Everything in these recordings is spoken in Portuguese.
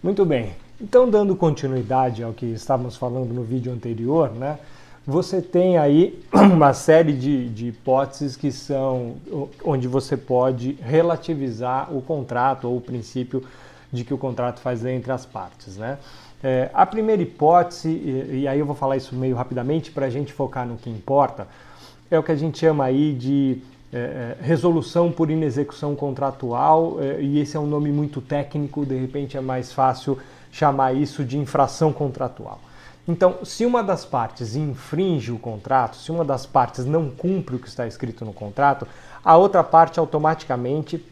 Muito bem. Então, dando continuidade ao que estávamos falando no vídeo anterior, né? Você tem aí uma série de hipóteses que são onde você pode relativizar o contrato ou o princípio de que o contrato faz entre as partes, né? A primeira hipótese, e aí eu vou falar isso meio rapidamente para a gente focar no que importa, é o que a gente chama aí de resolução por inexecução contratual, e esse é um nome muito técnico, de repente é mais fácil chamar isso de infração contratual. Então, se uma das partes infringe o contrato, se uma das partes não cumpre o que está escrito no contrato, a outra parte automaticamente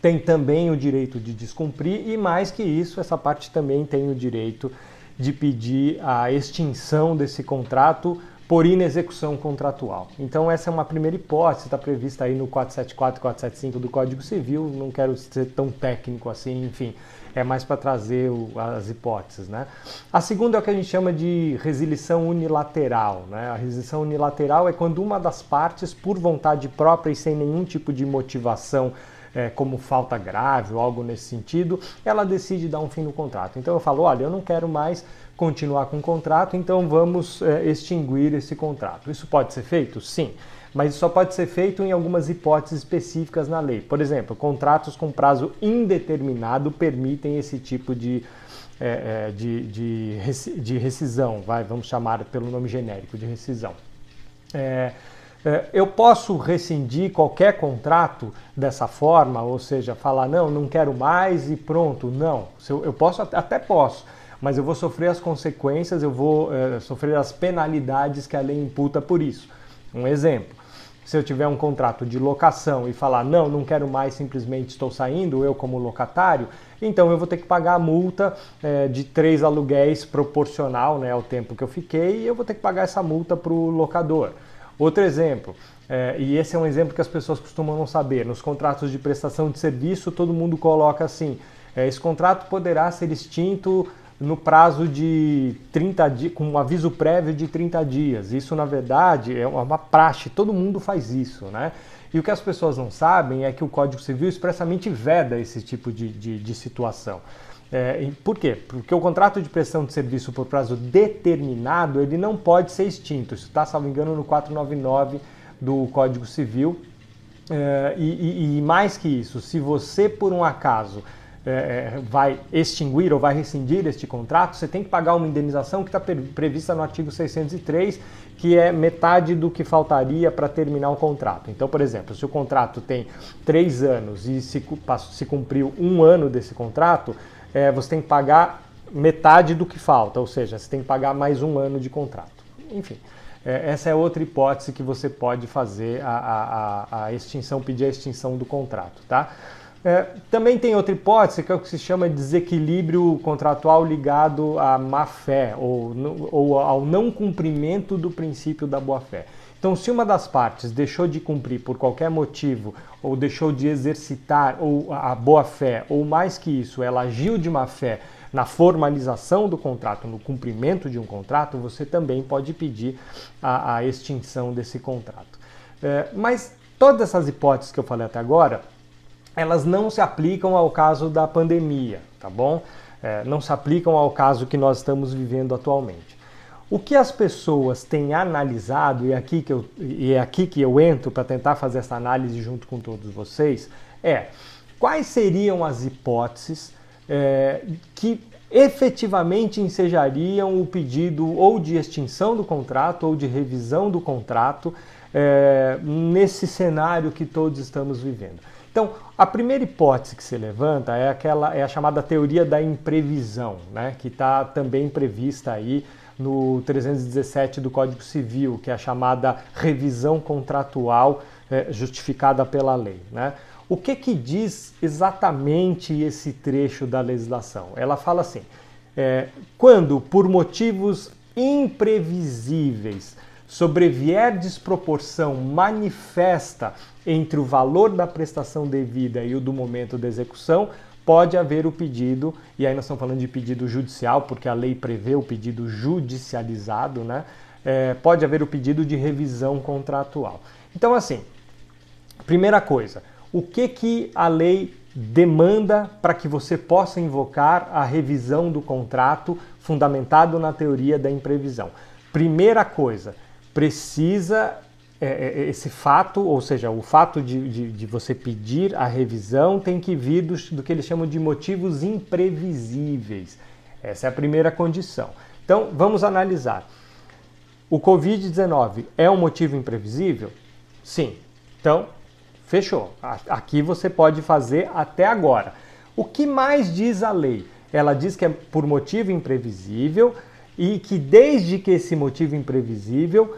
tem também o direito de descumprir e, mais que isso, essa parte também tem o direito de pedir a extinção desse contrato por inexecução contratual. Então essa é uma primeira hipótese, está prevista aí no 474 e 475 do Código Civil, não quero ser tão técnico assim, enfim, é mais para trazer as hipóteses, né? A segunda é o que a gente chama de resilição unilateral, né? A resilição unilateral é quando uma das partes, por vontade própria e sem nenhum tipo de motivação, como falta grave ou algo nesse sentido, ela decide dar um fim no contrato. Então eu falo, olha, eu não quero mais continuar com o contrato, então vamos extinguir esse contrato. Isso pode ser feito? Sim, mas isso só pode ser feito em algumas hipóteses específicas na lei. Por exemplo, contratos com prazo indeterminado permitem esse tipo de rescisão, vamos chamar pelo nome genérico de rescisão. Eu posso rescindir qualquer contrato dessa forma, ou seja, falar não quero mais e pronto, não. Eu posso, até posso, mas eu vou sofrer as consequências, eu vou sofrer as penalidades que a lei imputa por isso. Um exemplo, se eu tiver um contrato de locação e falar não quero mais, simplesmente estou saindo, eu como locatário, então eu vou ter que pagar a multa de 3 aluguéis proporcional, né, ao tempo que eu fiquei, e eu vou ter que pagar essa multa para o locador. Outro exemplo, e esse é um exemplo que as pessoas costumam não saber, nos contratos de prestação de serviço todo mundo coloca assim, esse contrato poderá ser extinto no prazo de 30 dias, com um aviso prévio de 30 dias. Isso, na verdade, é uma praxe, todo mundo faz isso, né? E o que as pessoas não sabem é que o Código Civil expressamente veda esse tipo de situação. Por quê? Porque o contrato de prestação de serviço por prazo determinado, ele não pode ser extinto. Isso está, salvo engano, no 499 do Código Civil. E mais que isso, se você, por um acaso, vai extinguir ou vai rescindir este contrato, você tem que pagar uma indenização que está prevista no artigo 603, que é metade do que faltaria para terminar o contrato. Então, por exemplo, se o contrato tem 3 anos e se cumpriu 1 ano desse contrato, você tem que pagar metade do que falta, ou seja, você tem que pagar mais 1 ano de contrato. Enfim, essa é outra hipótese que você pode fazer a extinção, pedir a extinção do contrato, tá? Também tem outra hipótese que é o que se chama de desequilíbrio contratual ligado à má-fé ou ao não cumprimento do princípio da boa-fé. Então, se uma das partes deixou de cumprir por qualquer motivo, ou deixou de exercitar a boa-fé, ou mais que isso, ela agiu de má-fé na formalização do contrato, no cumprimento de um contrato, você também pode pedir a extinção desse contrato. Mas todas essas hipóteses que eu falei até agora, elas não se aplicam ao caso da pandemia, tá bom? Não se aplicam ao caso que nós estamos vivendo atualmente. O que as pessoas têm analisado, e é aqui que eu entro para tentar fazer essa análise junto com todos vocês, quais seriam as hipóteses que efetivamente ensejariam o pedido ou de extinção do contrato ou de revisão do contrato nesse cenário que todos estamos vivendo. Então, a primeira hipótese que se levanta é a chamada teoria da imprevisão, né, que está também prevista aí no 317 do Código Civil, que é a chamada revisão contratual justificada pela lei, né? O que diz exatamente esse trecho da legislação? Ela fala assim, quando por motivos imprevisíveis sobrevier desproporção manifesta entre o valor da prestação devida e o do momento da execução, pode haver o pedido, e aí nós estamos falando de pedido judicial, porque a lei prevê o pedido judicializado, né? Pode haver o pedido de revisão contratual. Então, assim, primeira coisa, o que a lei demanda para que você possa invocar a revisão do contrato fundamentado na teoria da imprevisão. Primeira coisa, precisa esse fato, ou seja, o fato de você pedir a revisão tem que vir do que eles chamam de motivos imprevisíveis. Essa é a primeira condição. Então, vamos analisar. O Covid-19 é um motivo imprevisível? Sim. Então, fechou. Aqui você pode fazer até agora. O que mais diz a lei? Ela diz que é por motivo imprevisível e que desde que esse motivo imprevisível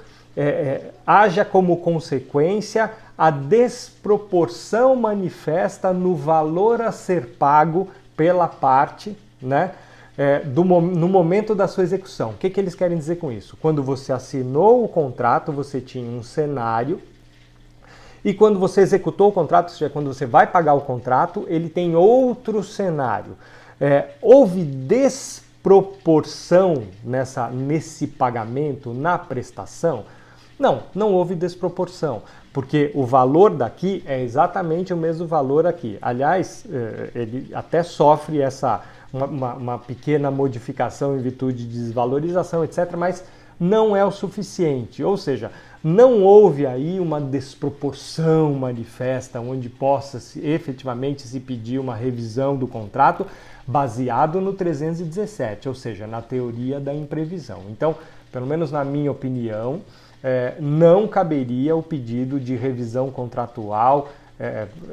haja como consequência a desproporção manifesta no valor a ser pago pela parte, né, no momento da sua execução. O que eles querem dizer com isso? Quando você assinou o contrato, você tinha um cenário, e quando você executou o contrato, ou seja, quando você vai pagar o contrato, ele tem outro cenário. Houve desproporção nesse pagamento, na prestação? Não houve desproporção, porque o valor daqui é exatamente o mesmo valor aqui. Aliás, ele até sofre uma pequena modificação em virtude de desvalorização, etc., mas não é o suficiente. Ou seja, não houve aí uma desproporção manifesta onde possa efetivamente se pedir uma revisão do contrato baseado no 317, ou seja, na teoria da imprevisão. Então, pelo menos na minha opinião, não caberia o pedido de revisão contratual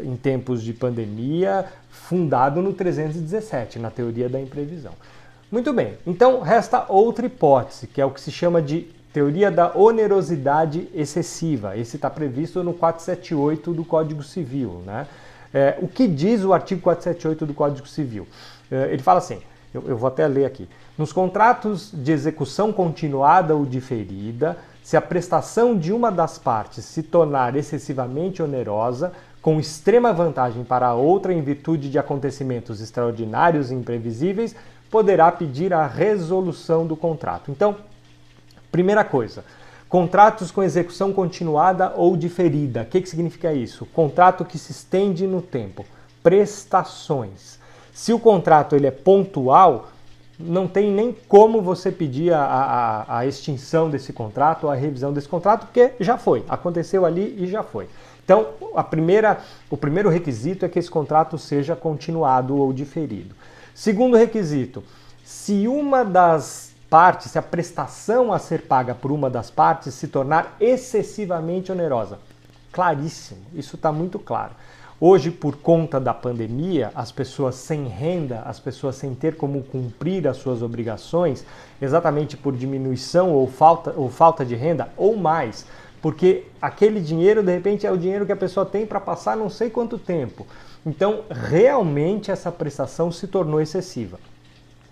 em tempos de pandemia fundado no 317, na teoria da imprevisão. Muito bem, então resta outra hipótese, que é o que se chama de teoria da onerosidade excessiva. Esse está previsto no 478 do Código Civil, né? O que diz o artigo 478 do Código Civil? Ele fala assim, eu vou até ler aqui. Nos contratos de execução continuada ou diferida, se a prestação de uma das partes se tornar excessivamente onerosa, com extrema vantagem para a outra em virtude de acontecimentos extraordinários e imprevisíveis, poderá pedir a resolução do contrato. Então, primeira coisa, contratos com execução continuada ou diferida. O que significa isso? Contrato que se estende no tempo. Prestações. Se o contrato ele é pontual, não tem nem como você pedir a extinção desse contrato, a revisão desse contrato, porque já foi, aconteceu ali e já foi. Então, o primeiro requisito é que esse contrato seja continuado ou diferido. Segundo requisito, se uma das partes, se a prestação a ser paga por uma das partes se tornar excessivamente onerosa. Claríssimo, isso está muito claro. Hoje, por conta da pandemia, as pessoas sem renda, as pessoas sem ter como cumprir as suas obrigações, exatamente por diminuição ou falta de renda, ou mais, porque aquele dinheiro, de repente, é o dinheiro que a pessoa tem para passar não sei quanto tempo. Então, realmente, essa prestação se tornou excessiva.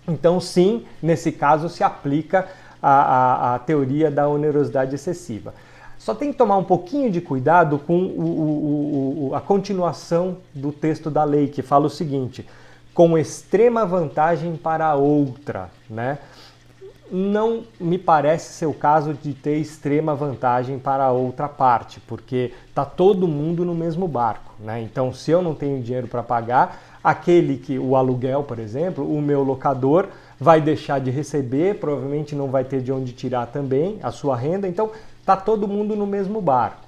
Então, sim, nesse caso, se aplica a teoria da onerosidade excessiva. Só tem que tomar um pouquinho de cuidado com a continuação do texto da lei, que fala o seguinte, com extrema vantagem para a outra, né? Não me parece ser o caso de ter extrema vantagem para a outra parte, porque está todo mundo no mesmo barco, né? Então, se eu não tenho dinheiro para pagar, o aluguel, por exemplo, o meu locador vai deixar de receber, provavelmente não vai ter de onde tirar também a sua renda, então está todo mundo no mesmo barco.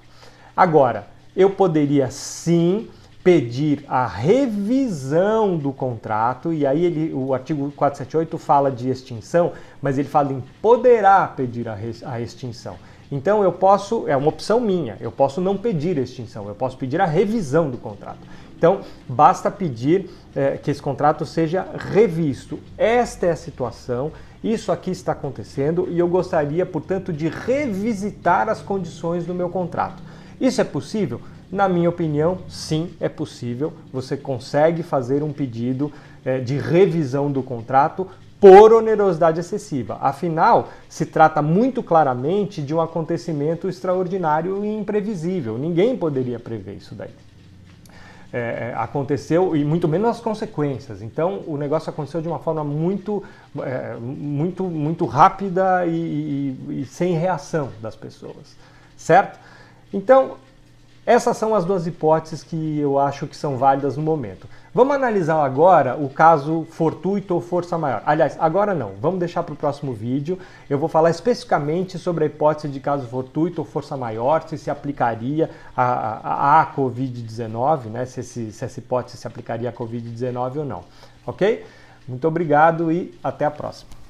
Agora, eu poderia sim pedir a revisão do contrato, e aí o artigo 478 fala de extinção, mas ele fala em poderá pedir a extinção. Então é uma opção minha, eu posso não pedir a extinção, eu posso pedir a revisão do contrato. Então, basta pedir que esse contrato seja revisto. Esta é a situação, isso aqui está acontecendo e eu gostaria, portanto, de revisitar as condições do meu contrato. Isso é possível? Na minha opinião, sim, é possível. Você consegue fazer um pedido de revisão do contrato por onerosidade excessiva. Afinal, se trata muito claramente de um acontecimento extraordinário e imprevisível. Ninguém poderia prever isso daí. Aconteceu, e muito menos as consequências. Então, o negócio aconteceu de uma forma muito rápida e sem reação das pessoas, certo? Então, Essas são as duas hipóteses que eu acho que são válidas no momento. Vamos analisar agora o caso fortuito ou força maior. Aliás, agora não, vamos deixar para o próximo vídeo. Eu vou falar especificamente sobre a hipótese de caso fortuito ou força maior, se aplicaria à Covid-19, né? Se essa hipótese se aplicaria à Covid-19 ou não. Ok? Muito obrigado e até a próxima.